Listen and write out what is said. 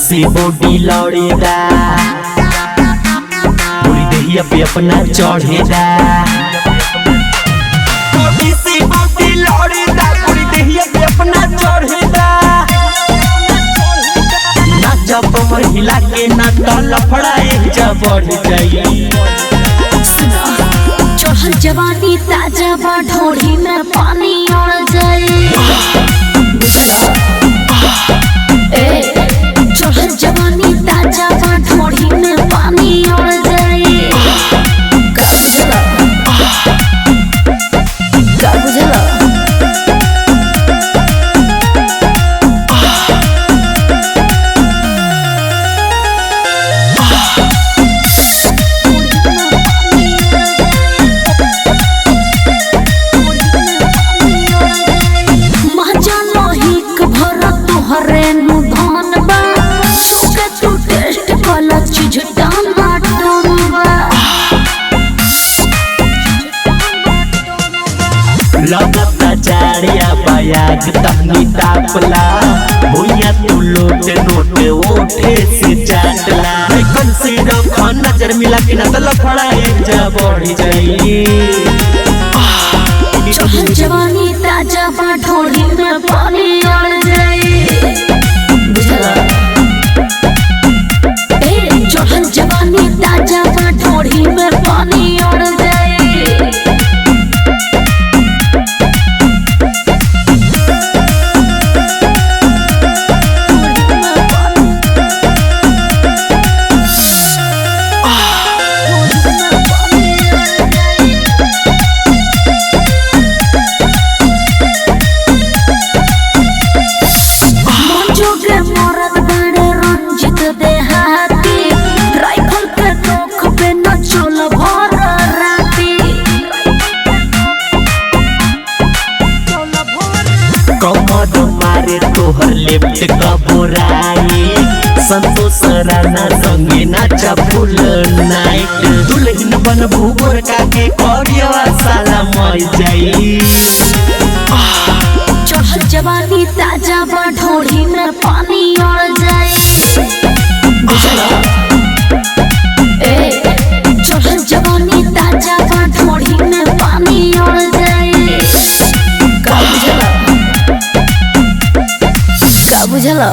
से बॉडी लड़ेदा पूरी देहिया पे अपना चढ़ेदा बॉडी से बॉडी लड़ेदा पूरी देहिया पे अपना चढ़ेदा ना जब महिला के ना तो लफड़ाए जब बढ़ जाई चढ़ल जवानी ताजा बा ढोढ़ी में पानी उड़ जाए चढ़ल जवानी ताजा बा ढोढ़ी में पानी उड़ जाए का बुझला का बुझला लगता चारिया बयाग तहनी तापला भुइया तू लोटे नोटे ओठे से चाटला कन से रख नजर मिला के ना तो लफड़ाए जा बढ़ जाई चढ़ल जवानी ताजा बा ढोढ़ी में पानी उड़ जाए बुझला चढ़ल जवानी ताजा बा ढोढ़ी में पानी उड़ जाए कमर मारे तोहर लेफ्ट कबोराई संतोष राणा संगे नाचा फुल नाइट दुल्हन बन भूगोर का के करिया साला मर जाई चढ़ल जवानी ताजा बा ढोढ़ी में पानी उड़ जाए बुझला चढ़ल जवानी ताजा बा ढोढ़ी में पानी उड़ जाए का बुझला का बुझला।